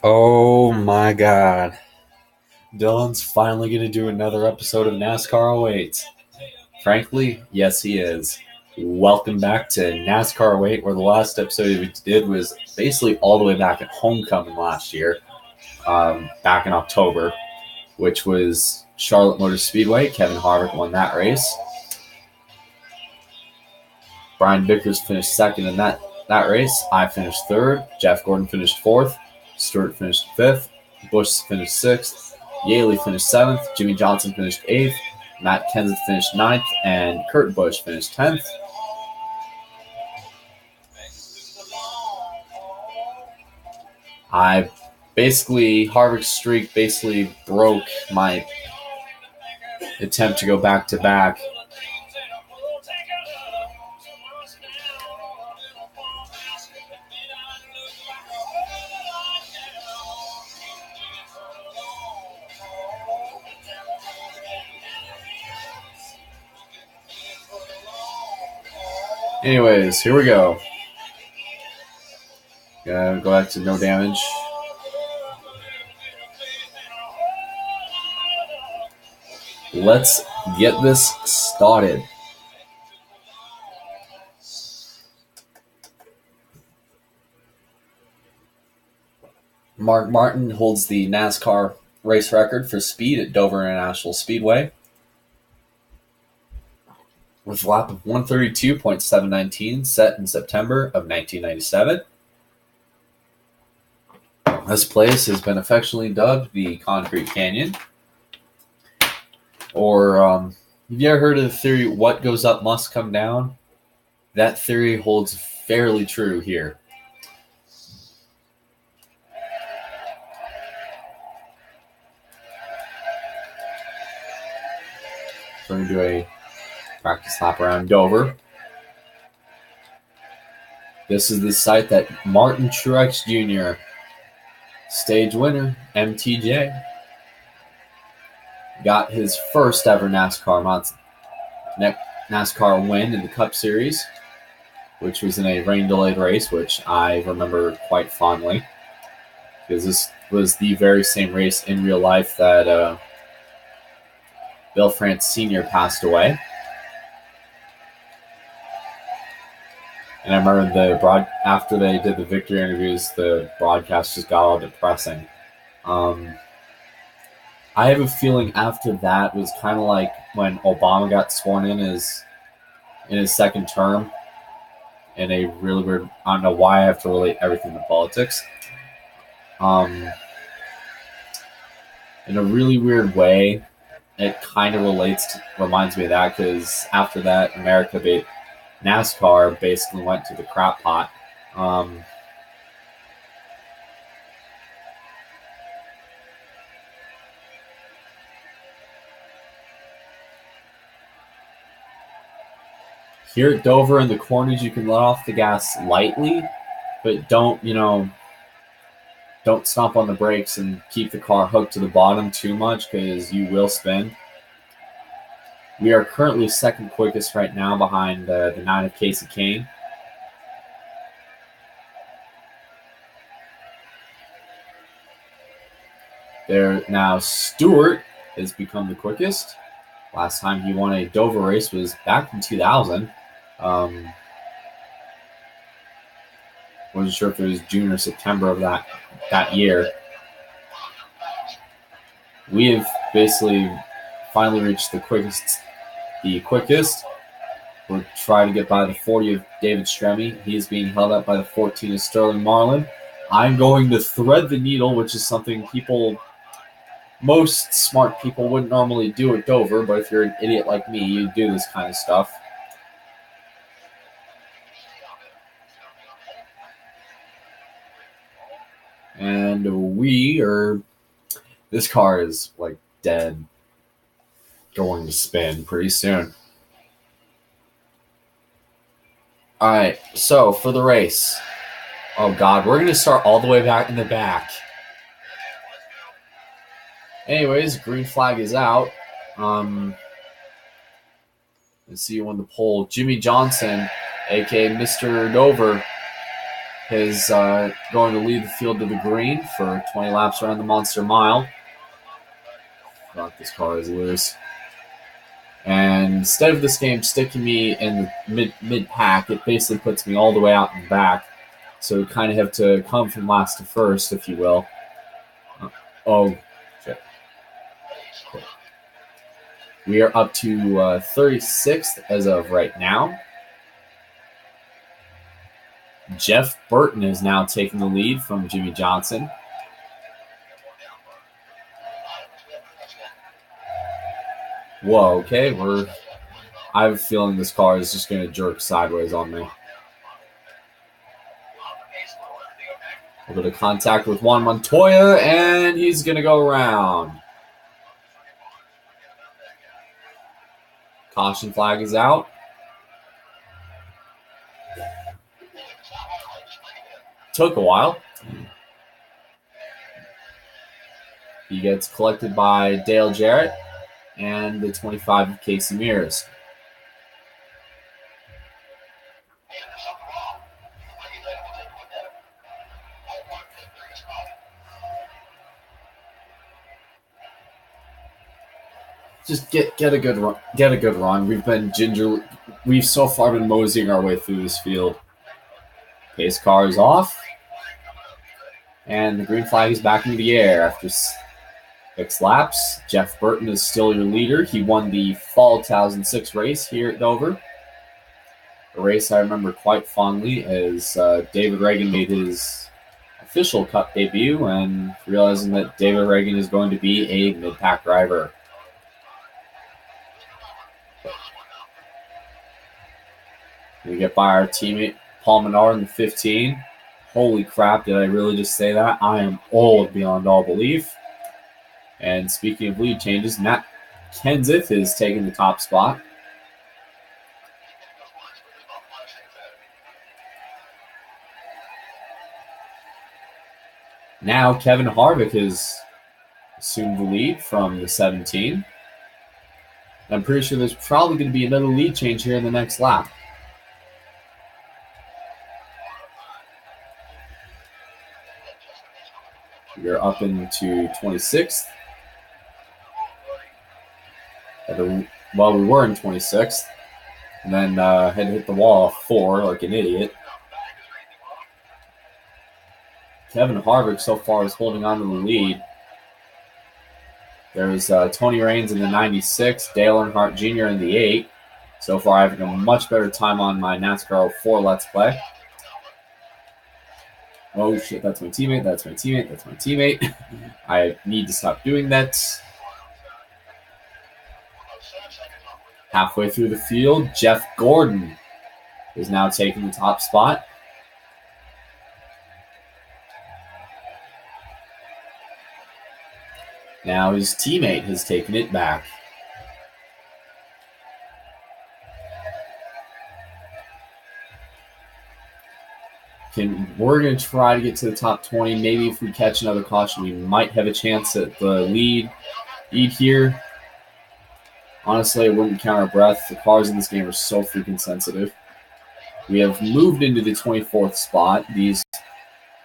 Oh my god. Dylan's finally going to do another episode of NASCAR 08. Frankly, yes, he is. Welcome back to NASCAR 08, where the last episode we did was basically all the way back at homecoming last year, back in October, which was Charlotte Motor Speedway. Kevin Harvick won that race. Brian Vickers finished second in that race. I finished third. Jeff Gordon finished fourth. Stewart finished fifth. Busch finished sixth. Yaley finished seventh. Jimmy Johnson finished eighth. Matt Kenseth finished ninth. And Kurt Busch finished 10th. Harvick's streak basically broke my attempt to go back to back. Anyways, here we go. Go back to no damage. Let's get this started. Mark Martin holds the NASCAR race record for speed at Dover International Speedway with a lap of 132.719 set in September of 1997. This place has been affectionately dubbed the Concrete Canyon. Or, have you ever heard of the theory, what goes up must come down? That theory holds fairly true here. So we're going to do a practice lap around Dover. This is the site that Martin Truex Jr., stage winner, MTJ, got his first ever NASCAR win in the Cup Series, which was in a rain-delayed race, which I remember quite fondly, because this was the very same race in real life that Bill France Sr. passed away. And I remember after they did the victory interviews, the broadcast just got all depressing. I have a feeling after that was kind of like when Obama got sworn in his second term, in a really weird. I don't know why I have to relate everything to politics. In a really weird way, it kind of reminds me of that, because after that, NASCAR basically went to the crap pot. Here at Dover, in the corners, you can let off the gas lightly, but don't stomp on the brakes and keep the car hooked to the bottom too much, because you will spin. We are currently second quickest right now, behind the 9 of Casey Kane. There now, Stewart has become the quickest. Last time he won a Dover race was back in 2000. Wasn't sure if it was June or September of that year. We have basically finally reached the quickest. We're trying to get by the 40 of David Stremme. He is being held up by the 14 of Sterling Marlin. I'm going to thread the needle, which is something most smart people wouldn't normally do at Dover, but if you're an idiot like me, you do this kind of stuff. And this car is like dead, going to spin pretty soon. All right, so for the race, oh God, we're going to start all the way back in the back. Anyways, green flag is out. Let's see who won the pole. Jimmy Johnson, a.k.a. Mr. Dover, is going to lead the field to the green for 20 laps around the Monster Mile. Fuck, this car is loose. And instead of this game sticking me in the mid-pack, it basically puts me all the way out in the back. So we kind of have to come from last to first, if you will. Oh, shit. We are up to 36th as of right now. Jeff Burton is now taking the lead from Jimmy Johnson. Whoa, okay, I have a feeling this car is just going to jerk sideways on me. A bit of contact with Juan Montoya, and he's going to go around. Caution flag is out. Took a while. He gets collected by Dale Jarrett and the 25 of Casey Mears. Just get a good run. Get a good run. We've so far been moseying our way through this field. Pace car is off, and the green flag is back into the air after 6 laps. Jeff Burton is still your leader. He won the Fall 2006 race here at Dover. A race I remember quite fondly as David Reagan made his official Cup debut, and realizing that David Reagan is going to be a mid-pack driver. We get by our teammate Paul Menard in the 15. Holy crap, did I really just say that? I am old beyond all belief. And speaking of lead changes, Matt Kenseth is taking the top spot. Now Kevin Harvick has assumed the lead from the 17. I'm pretty sure there's probably going to be another lead change here in the next lap. We're up into 26th. Well, we were in 26th. And then had to hit the wall off 4 like an idiot. Kevin Harvick so far is holding on to the lead. There's Tony Raines in the 96, Dale Earnhardt Jr. in the 8. So far, having a much better time on my NASCAR 04 Let's Play. Oh shit, that's my teammate, that's my teammate, that's my teammate. I need to stop doing that. Halfway through the field, Jeff Gordon is now taking the top spot. Now his teammate has taken it back. We're going to try to get to the top 20. Maybe if we catch another caution, we might have a chance at the lead here. Honestly, I wouldn't count our breath. The cars in this game are so freaking sensitive. We have moved into the 24th spot.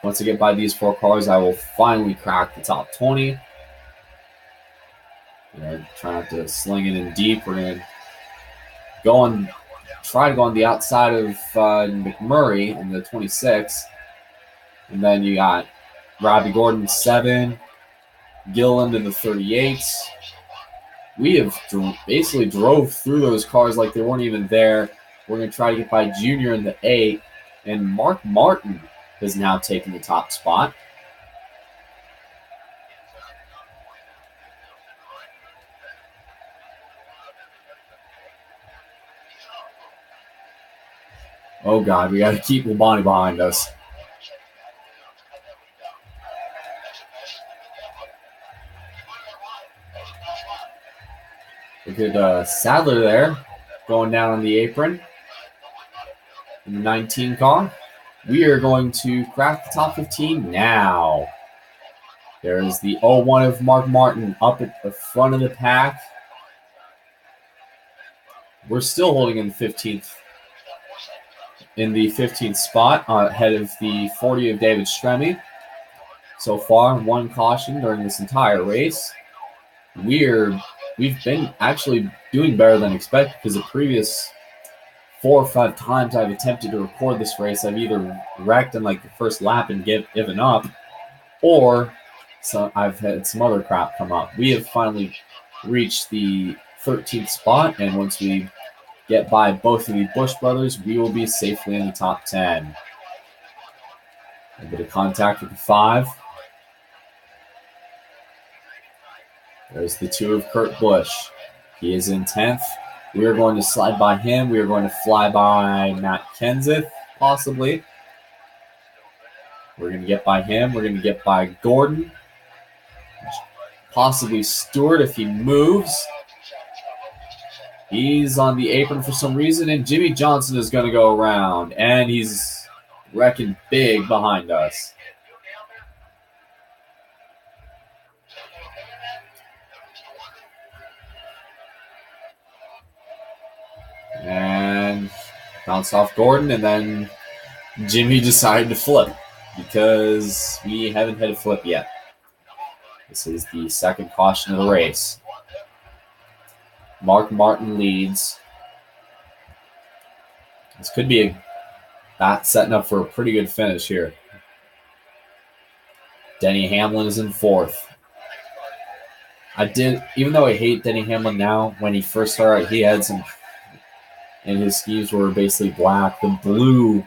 Once I get by these 4 cars, I will finally crack the top 20. Try not to sling it in deep. We're going to try to go on the outside of McMurray in the 26. And then you got Robbie Gordon 7, Gilliland in the 38. We have basically drove through those cars like they weren't even there. We're going to try to get by Junior in the 8. And Mark Martin has now taken the top spot. Oh, God, we got to keep Labonte behind us. Look at Sadler there, going down on the apron in the 19 car. We are going to crack the top 15 now. There's the 01 of Mark Martin up at the front of the pack. We're still holding in 15th. in the 15th spot ahead of the 40 of David Stremme. So far, one caution during this entire race. We've been actually doing better than expected because the previous 4 or 5 times I've attempted to record this race, I've either wrecked in like the first lap and given up, or I've had some other crap come up. We have finally reached the 13th spot, and once we get by both of the Bush brothers, we will be safely in the top 10. A bit of contact with the 5. There's the 2 of Kurt Busch. He is in 10th. We are going to slide by him. We are going to fly by Matt Kenseth, possibly. We're going to get by him. We're going to get by Gordon. Possibly Stewart if he moves. He's on the apron for some reason, and Jimmy Johnson is going to go around, and he's wrecking big behind us. And bounced off Gordon, and then Jimmy decided to flip because we haven't had a flip yet. This is the second caution of the race. Mark Martin leads. This could be setting up for a pretty good finish here. Denny Hamlin is in 4th. Even though I hate Denny Hamlin now, when he first started, he had some, and his skis were basically black. The blue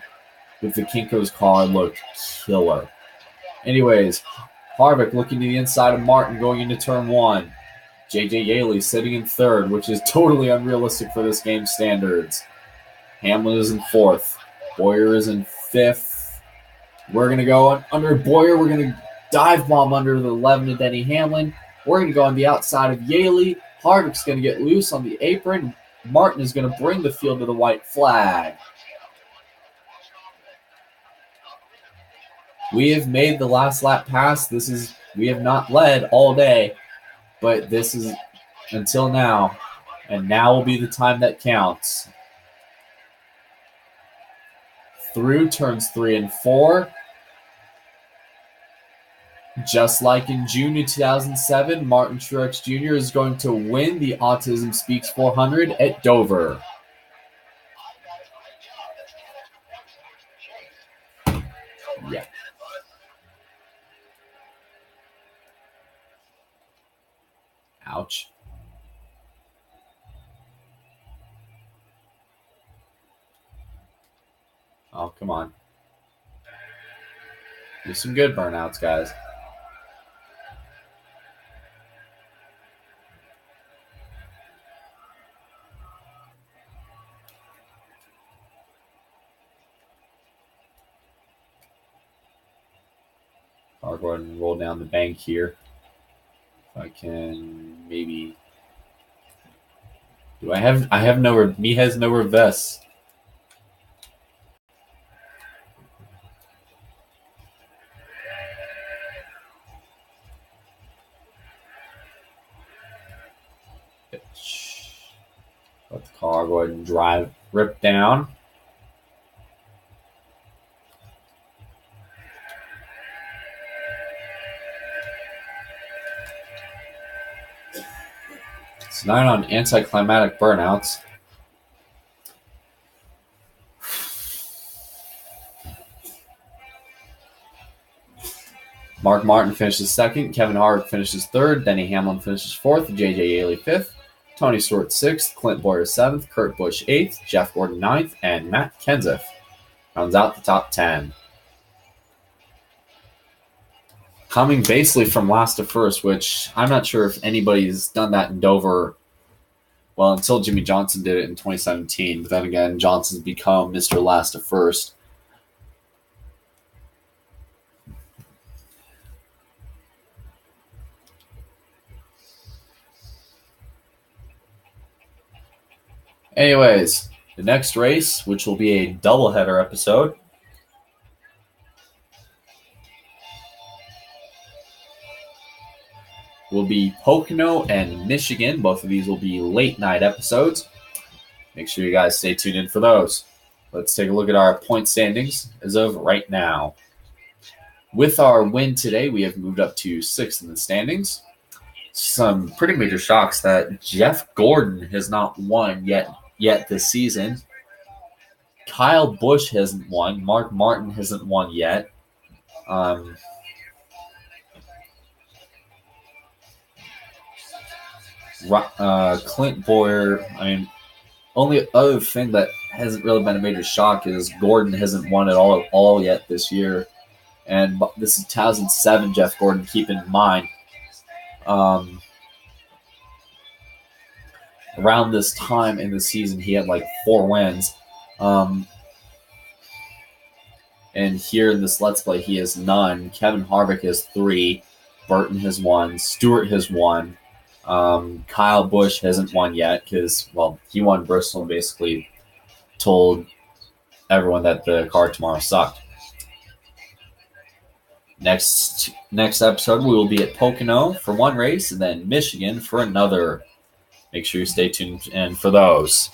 with the Kinko's car looked killer. Anyways, Harvick looking to the inside of Martin going into turn 1. J.J. Yaley sitting in 3rd, which is totally unrealistic for this game's standards. Hamlin is in 4th. Boyer is in 5th. We're going to go under Boyer. We're going to dive bomb under the 11 of Denny Hamlin. We're going to go on the outside of Yaley. Harvick's going to get loose on the apron. Martin is going to bring the field to the white flag. We have made the last lap pass. We have not led all day, but this is until now, and now will be the time that counts. Through turns 3 and 4. Just like in June of 2007, Martin Truex Jr. is going to win the Autism Speaks 400 at Dover. Yeah. Ouch. Oh, come on. Do some good burnouts, guys. I'll go ahead and roll down the bank here. If I can maybe. Do I have no. Me has no reverse. Let the car go ahead and rip down. Tonight on anticlimactic burnouts. Mark Martin finishes 2nd. Kevin Harvick finishes 3rd. Denny Hamlin finishes 4th. J.J. Yaley 5th. Tony Stewart 6th. Clint Boyer 7th. Kurt Busch 8th. Jeff Gordon 9th. And Matt Kenseth rounds out the top 10. Coming basically from last to first, which I'm not sure if anybody's done that in Dover. Well, until Jimmy Johnson did it in 2017. But then again, Johnson's become Mr. Last to First. Anyways, the next race, which will be a doubleheader episode, will be Pocono and Michigan. Both of these will be late night episodes. Make sure you guys stay tuned in for those. Let's take a look at our point standings as of right now. With our win today, we have moved up to 6th in the standings. Some pretty major shocks that Jeff Gordon has not won yet this season. Kyle Busch hasn't won. Mark Martin hasn't won yet. Clint Boyer, only other thing that hasn't really been a major shock is Gordon hasn't won at all yet this year. And this is 2007 Jeff Gordon, keep in mind. Around this time in the season, he had like 4 wins. And here in this Let's Play, he has none. Kevin Harvick has 3. Burton has 1. Stewart has 1. Kyle Busch hasn't won yet because, well, he won Bristol and basically told everyone that the car tomorrow sucked. Next episode, we will be at Pocono for one race and then Michigan for another. Make sure you stay tuned in for those.